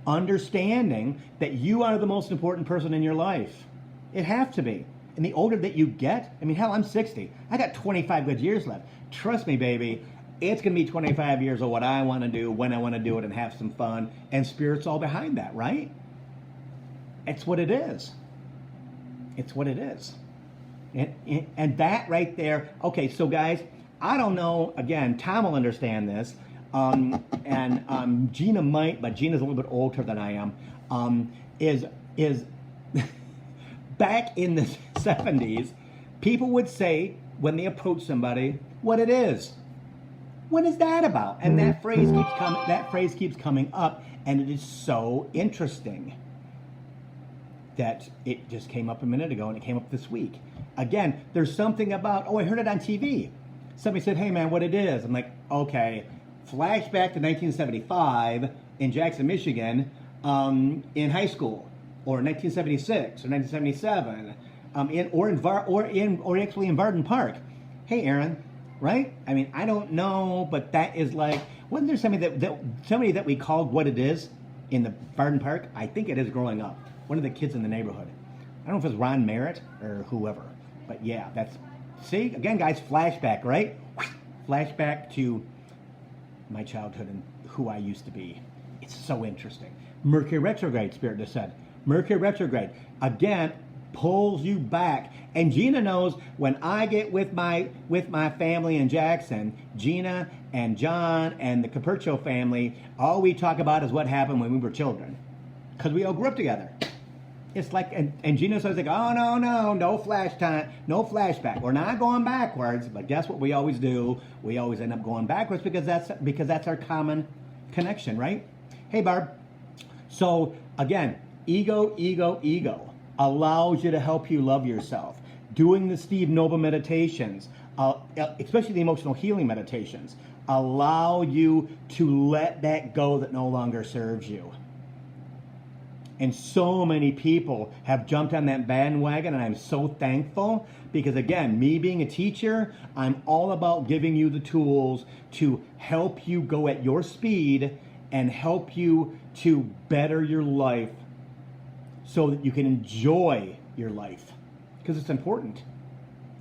Understanding that you are the most important person in your life. It has to be. And the older that you get, I mean, hell, I'm 60. I got 25 good years left. Trust me, baby, it's going to be 25 years of what I want to do, when I want to do it, and have some fun. And Spirit's all behind that, right? It's what it is. It's what it is. And that right there, okay, so guys, I don't know, again, Tom will understand this, and Gina might, but Gina's a little bit older than I am, is back in the 70s, people would say, when they approach somebody, what it is. What is that about? And that phrase keeps coming up, and it is so interesting that it just came up a minute ago, and it came up this week. Again, there's something about, oh, I heard it on TV. Somebody said, hey, man, what it is. I'm like, okay, flashback to 1975 in Jackson, Michigan, in high school, or 1976 or 1977, or actually in Varden Park. Hey, Aaron, right? I mean, I don't know, but that is like, wasn't there somebody that we called what it is in the Varden Park? I think it is growing up. one of the kids in the neighborhood. I don't know if it was Ron Merritt or whoever, but yeah, that's, see, again, guys, flashback, right? Flashback to my childhood and who I used to be. It's so interesting. Mercury retrograde, Spirit just said. Mercury retrograde, again, pulls you back. And Gina knows when I get with my family in Jackson, Gina and John and the Capercio family, all we talk about is what happened when we were children. Because we all grew up together. It's like, and Gina says, like, oh, no flash time, no flashback. We're not going backwards, but guess what we always do? We always end up going backwards because that's our common connection, right? Hey, Barb. So, again, ego allows you to help you love yourself. Doing the Steve Noble meditations, especially the emotional healing meditations, allow you to let that go that no longer serves you. And so many people have jumped on that bandwagon, and I'm so thankful because, again, me being a teacher, I'm all about giving you the tools to help you go at your speed and help you to better your life so that you can enjoy your life, because it's important.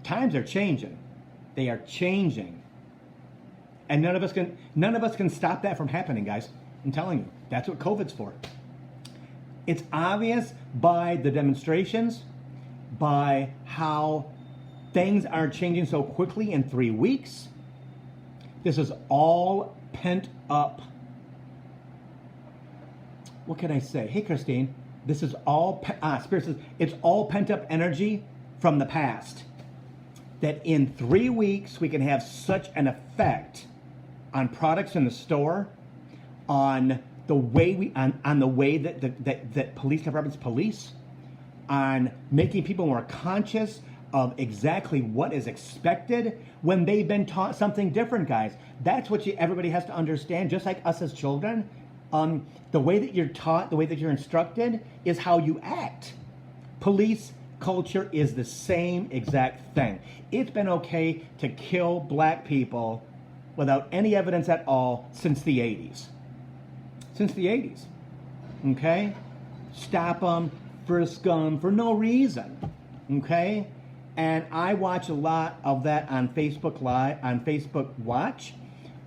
Times are changing. They are changing. And none of us can stop that from happening, guys. I'm telling you, that's what COVID's for. It's obvious by the demonstrations, by how things are changing so quickly in 3 weeks. This is all pent up. What can I say? Hey, Christine, this is all, Spirit says, it's all pent up energy from the past. That in 3 weeks, we can have such an effect on products in the store, on the way on the way that police departments police, on making people more conscious of exactly what is expected when they've been taught something different, guys. That's what everybody has to understand, just like us as children. The way that you're taught, the way that you're instructed is how you act. Police culture is the same exact thing. It's been okay to kill black people without any evidence at all since the 80s. Since the 80s, okay? Stop them, frisk them for no reason, okay? And I watch a lot of that on Facebook Live, on Facebook Watch,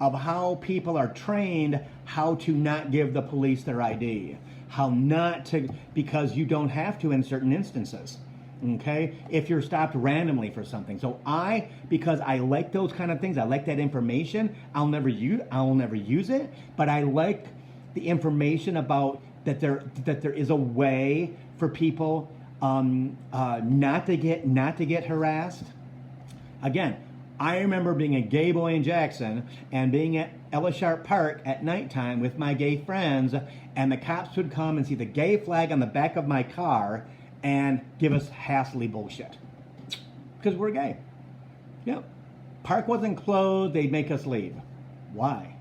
of how people are trained how to not give the police their ID, how not to, because you don't have to in certain instances, okay? If you're stopped randomly for something. So because I like those kind of things, I like that information, I'll never use it, but I like the information about that there is a way for people not to get harassed. Again, I remember being a gay boy in Jackson and being at Ella Sharp Park at nighttime with my gay friends, and the cops would come and see the gay flag on the back of my car and give us hassly bullshit because we're gay. Yep. Park wasn't closed; they'd make us leave. Why?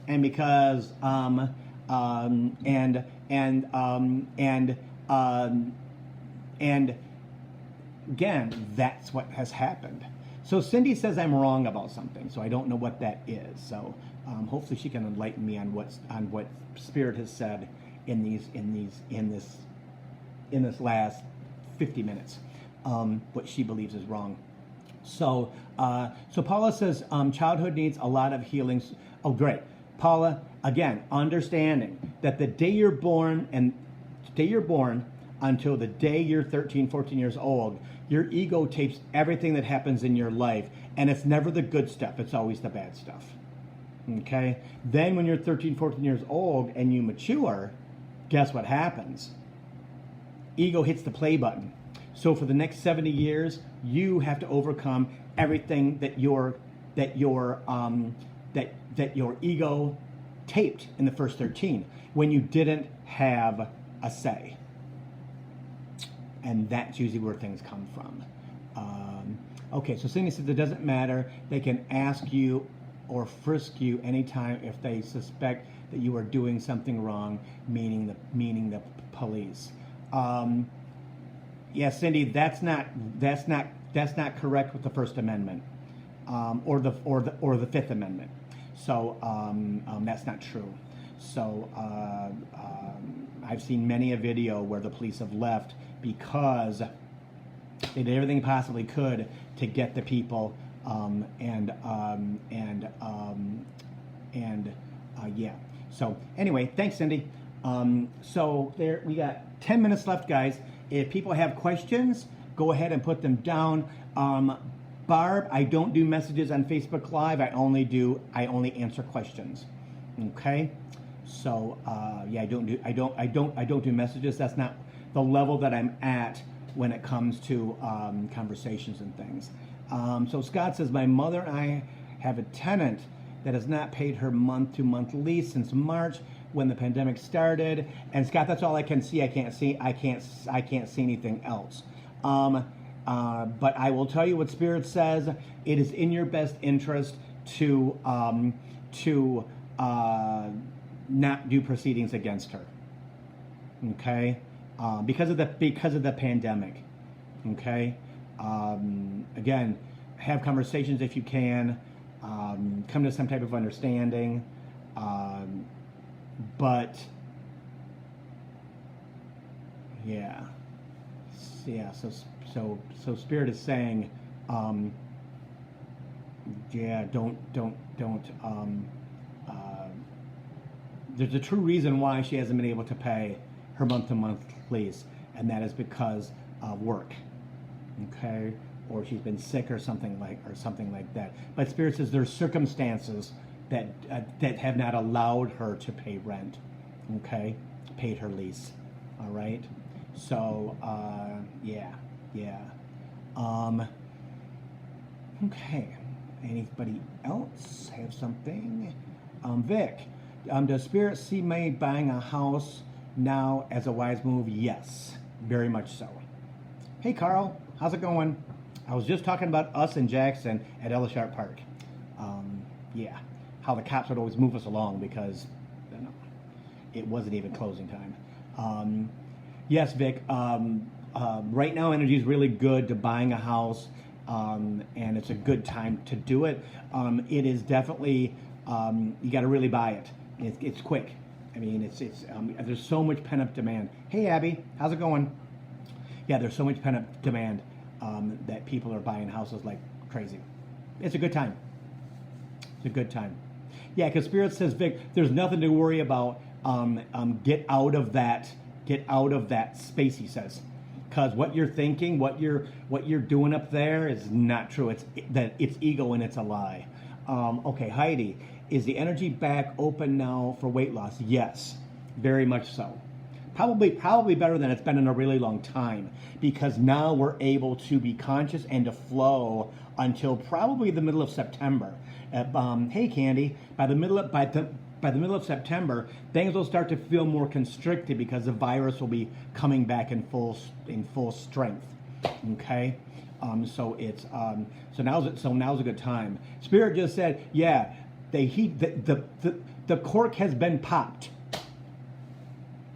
And because and again, that's what has happened. So Cindy says I'm wrong about something, so I don't know what that is. So hopefully she can enlighten me on what Spirit has said in this last 50 minutes, what she believes is wrong. So Paula says childhood needs a lot of healing. Oh, great. Paula, again, understanding that the day you're born until the day you're 13, 14 years old, your ego tapes everything that happens in your life, and it's never the good stuff, it's always the bad stuff. Okay? Then when you're 13, 14 years old and you mature, guess what happens? Ego hits the play button. So for the next 70 years, you have to overcome everything that your ego taped in the first 13 when you didn't have a say. And that's usually where things come from. Okay, so Cindy says it doesn't matter. They can ask you or frisk you anytime if they suspect that you are doing something wrong, meaning the police. Yeah, Cindy, that's not correct with the First Amendment, or the Fifth Amendment. So that's not true. So I've seen many a video where the police have left because they did everything they possibly could to get the people, yeah. So anyway, thanks, Cindy. So there, we got 10 minutes left, guys. If people have questions, go ahead and put them down. Barb, I don't do messages on Facebook Live. I only answer questions. Okay. So yeah, I don't do messages. That's not the level that I'm at when it comes to conversations and things. So Scott says, my mother and I have a tenant that has not paid her month-to-month lease since March when the pandemic started. And Scott, that's all I can see. I can't see anything else. But I will tell you what Spirit says. It is in your best interest to not do proceedings against her. Okay, because of the pandemic. Okay, again, have conversations if you can. Come to some type of understanding. But yeah. So Spirit is saying, yeah, don't. There's a true reason why she hasn't been able to pay her month-to-month lease, and that is because of work. Okay, or she's been sick or something like that. But Spirit says there's circumstances that have not allowed her to pay rent. Okay, paid her lease. All right. So yeah. Okay. Anybody else have something? Vic, does Spirit see me buying a house now as a wise move? Yes, very much so. Hey Carl, how's it going? I was just talking about us in Jackson at Ellisharp Park. Yeah, how the cops would always move us along because it wasn't even closing time. Yes, Vic. Right now, energy is really good to buying a house, and it's a good time to do it. It is definitely you got to really buy it. It's quick. I mean, there's so much pent-up demand. Hey, Abby, how's it going? Yeah, there's so much pent-up demand that people are buying houses like crazy. It's a good time. It's a good time. Yeah, because Spirit says, Vic, there's nothing to worry about. Get out of that space, he says, because what you're thinking, what you're doing up there is not true. It's ego and it's a lie. Okay, Heidi, is the energy back open now for weight loss? Yes, very much so. Probably better than it's been in a really long time, because now we're able to be conscious and to flow until probably the middle of September. Hey, Candy, by the middle of September, things will start to feel more constricted because the virus will be coming back in full strength. Okay, so now's a good time. Spirit just said, yeah, the cork has been popped,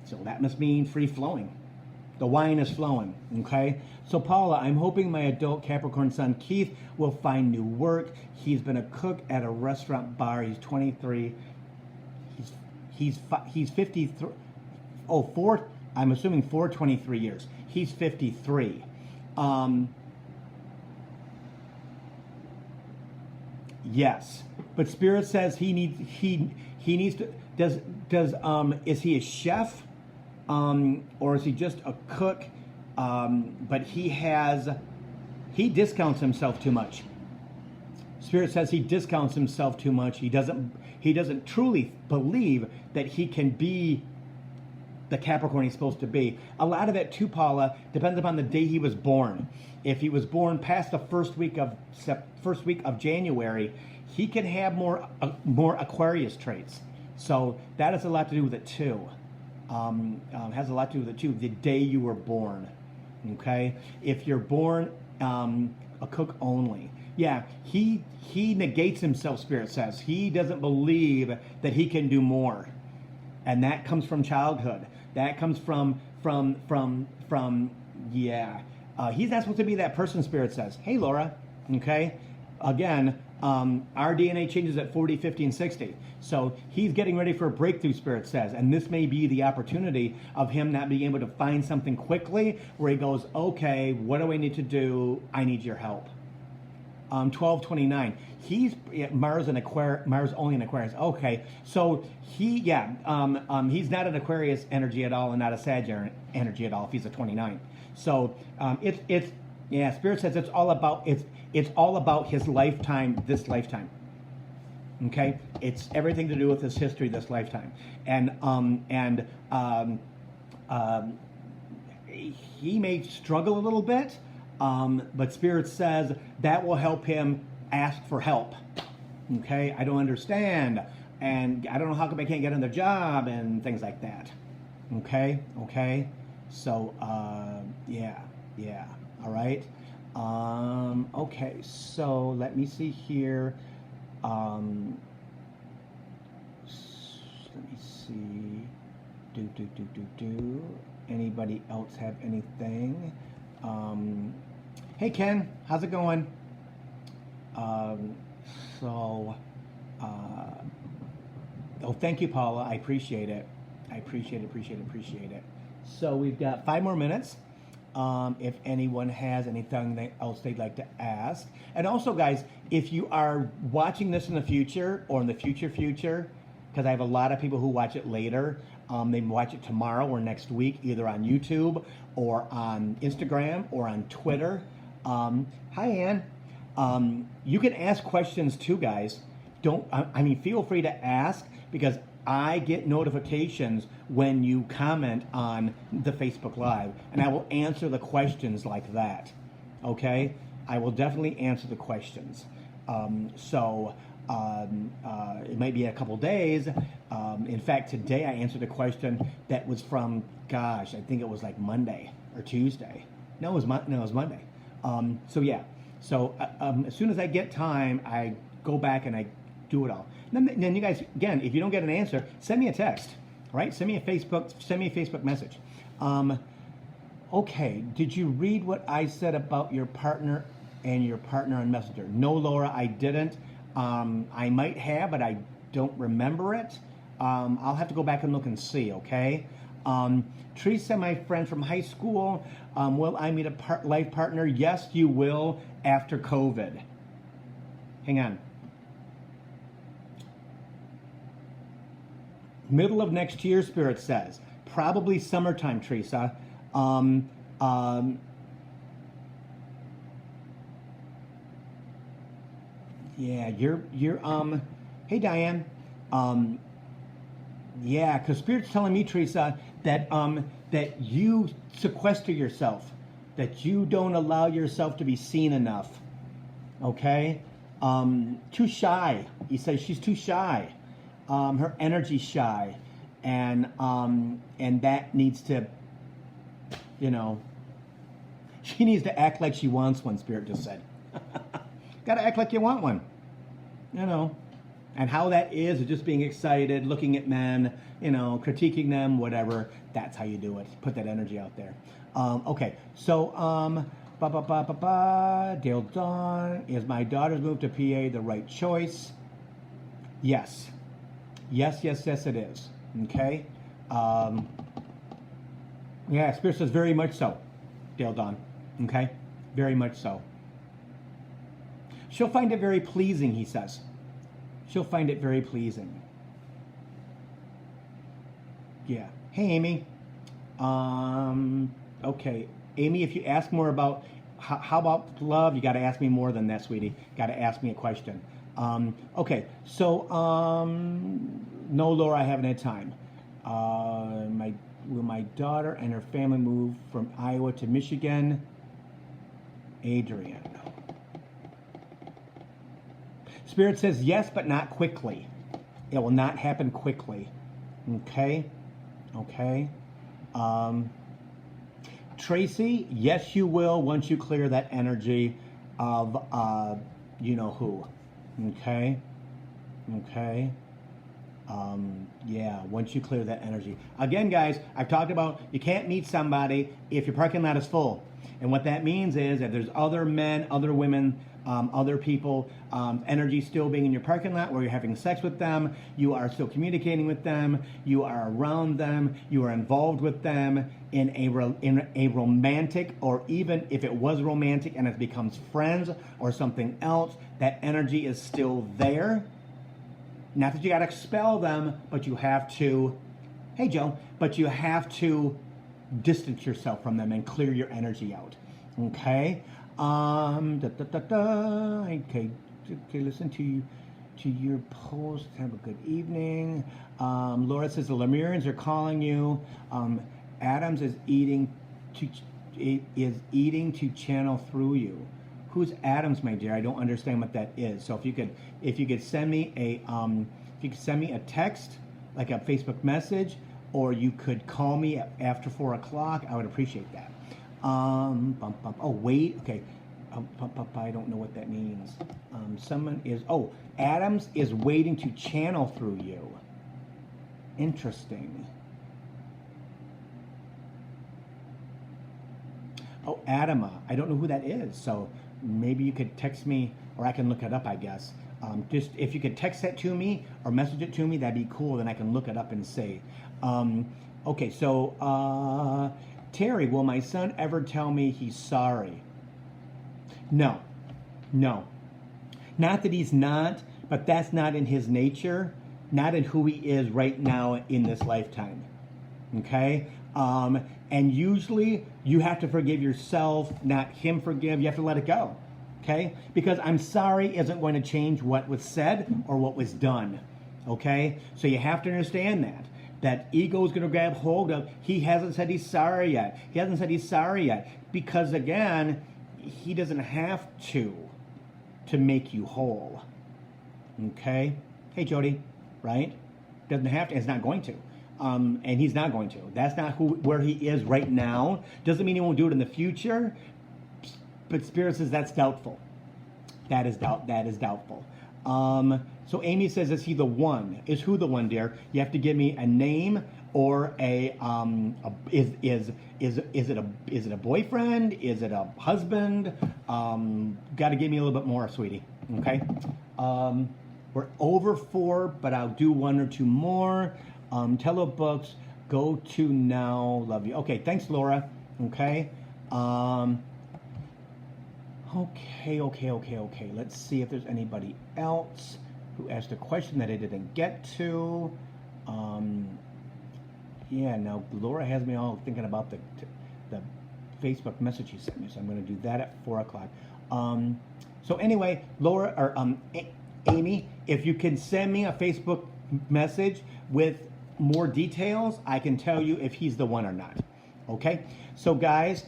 so that must mean free flowing. The wine is flowing. Okay, so Paula, I'm hoping my adult Capricorn son Keith will find new work. He's been a cook at a restaurant bar. He's 23. He's 53. I'm assuming for 23 years. He's 53. Yes, but Spirit says he needs to. Is he a chef, or is he just a cook? But he discounts himself too much. Spirit says he discounts himself too much. He doesn't truly believe that he can be the Capricorn he's supposed to be. A lot of it too, Paula, depends upon the day he was born. If he was born past the first week of January, he can have more Aquarius traits. So that has a lot to do with it too. Has a lot to do with it too. The day you were born. Okay, if you're born a cook only. Yeah, he negates himself, Spirit says. He doesn't believe that he can do more. And that comes from childhood. That comes from he's not supposed to be that person, Spirit says. Hey, Laura. Okay? Again, Our DNA changes at 40, 50, and 60. So he's getting ready for a breakthrough, Spirit says. And this may be the opportunity of him not being able to find something quickly where he goes, okay, what do I need to do? I need your help. 1229. Mars only in Aquarius. Okay, so he's not an Aquarius energy at all, and not a Sag energy at all. If he's a 29, so Spirit says it's all about his lifetime, this lifetime. Okay, it's everything to do with his history, this lifetime, and he may struggle a little bit. But Spirit says that will help him ask for help. Okay, I don't understand, and I don't know how come I can't get another job and things like that. Okay. So all right. Okay, so let me see here. Let me see. Do. Anybody else have anything? Hey Ken, how's it going? Thank you, Paula. I appreciate it. Appreciate it. So we've got 5 more minutes. If anyone has anything else they'd like to ask. And also, guys, if you are watching this in the future or in the future, because I have a lot of people who watch it later, they watch it tomorrow or next week, either on YouTube or on Instagram or on Twitter. Hi, Ann. You can ask questions too, guys. Feel free to ask, because I get notifications when you comment on the Facebook Live, and I will answer the questions like that. Okay? I will definitely answer the questions. It might be a couple days. In fact, today I answered a question that was from, I think it was like Monday or Tuesday. No, it was Monday. So as soon as I get time, I go back and I do it all. Then you guys, again, if you don't get an answer, send me a text, right? Send me a Facebook message. Okay, did you read what I said about your partner and your partner on Messenger? No, Laura, I didn't. I might have, but I don't remember it. I'll have to go back and look and see, okay? Teresa, my friend from high school, will I meet a life partner? Yes, you will, after COVID. Hang on. Middle of next year, Spirit says. Probably summertime, Teresa. Yeah, hey Diane. Yeah, because Spirit's telling me, Teresa, that you sequester yourself, that you don't allow yourself to be seen enough. Okay? Too shy. He says she's too shy. Her energy's shy. And that needs to, she needs to act like she wants one, Spirit just said. Got to act like you want one, and how that is just being excited, looking at men, critiquing them, whatever. That's how you do it. Put that energy out there. Okay, so Dale Dawn, is my daughter's move to PA the right choice? Yes, it is. Okay. Yeah, Spirit says very much so, Dale Dawn. Okay, very much so. She'll find it very pleasing, he says. She'll find it very pleasing. Yeah. Hey, Amy. Okay. Amy, if you ask more about, how about love, you got to ask me more than that, sweetie. Got to ask me a question. Okay. So, no, Laura, I haven't had time. Will my daughter and her family move from Iowa to Michigan? Adrian. Spirit says yes, but not quickly. It will not happen quickly. Okay? Tracy, yes, you will once you clear that energy of you know who. Okay? Yeah, once you clear that energy. Again, guys, I've talked about you can't meet somebody if your parking lot is full. And what that means is that there's other men, other women, other people, energy still being in your parking lot where you're having sex with them, you are still communicating with them, you are around them, you are involved with them in a romantic, or even if it was romantic and it becomes friends or something else, that energy is still there. Not that you got to expel them, but you have to, hey Joe, but you have to distance yourself from them and clear your energy out. Okay? Okay, listen to your post. Have a good evening. Laura says the Lemurians are calling you. Adams is eating to channel through you. Who's Adams, my dear? I don't understand what that is. So if you could send me a text, like a Facebook message, or you could call me after 4 o'clock, I would appreciate that. Oh wait, okay. I don't know what that means. Adams is waiting to channel through you. Interesting. Oh, Adama. I don't know who that is. So maybe you could text me, or I can look it up, I guess. Just if you could text that to me or message it to me, that'd be cool. Then I can look it up and say. Okay, so Terry, will my son ever tell me he's sorry? No. Not that he's not, but that's not in his nature, not in who he is right now in this lifetime. Okay? And usually you have to forgive yourself, not him forgive. You have to let it go. Okay? Because I'm sorry isn't going to change what was said or what was done. Okay? So you have to understand that ego is going to grab hold of. He hasn't said he's sorry yet. Because again, he doesn't have to make you whole. Okay? Hey, Jody, right? Doesn't have to. It's not going to. And he's not going to. That's not where he is right now. Doesn't mean he won't do it in the future. But Spirit says that's doubtful. That is doubtful. So Amy says, is he the one? Is who the one, dear? You have to give me a name or is it a boyfriend? Is it a husband? Got to give me a little bit more, sweetie. Okay. We're over 4, but I'll do 1 or 2 more. Telebooks, go to now. Love you. Okay. Thanks, Laura. Okay. Okay. Let's see if there's anybody else who asked a question that I didn't get to. Yeah, now Laura has me all thinking about the Facebook message she sent me, so I'm going to do that at 4 o'clock. So anyway, Laura or Amy, if you can send me a Facebook message with more details, I can tell you if he's the one or not. Okay, so guys,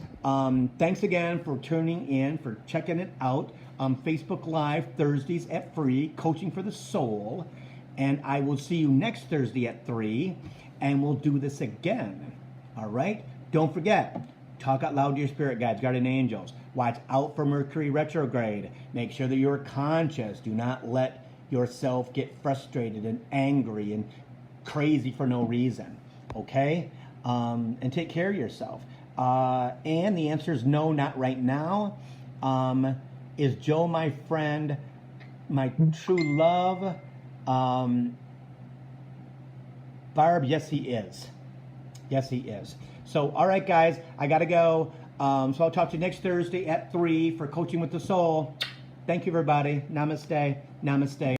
thanks again for tuning in, for checking it out. Facebook Live Thursdays at 3, Coaching for the Soul. And I will see you next Thursday at 3, and we'll do this again. All right? Don't forget, talk out loud to your spirit guides, guardian angels. Watch out for Mercury retrograde. Make sure that you're conscious. Do not let yourself get frustrated and angry and crazy for no reason. Okay? And take care of yourself. And the answer is no, not right now. Is Joe my friend, my true love? Barb, yes, he is. Yes, he is. So, all right, guys, I got to go. So I'll talk to you next Thursday at 3 for Coaching with the Soul. Thank you, everybody. Namaste. Namaste.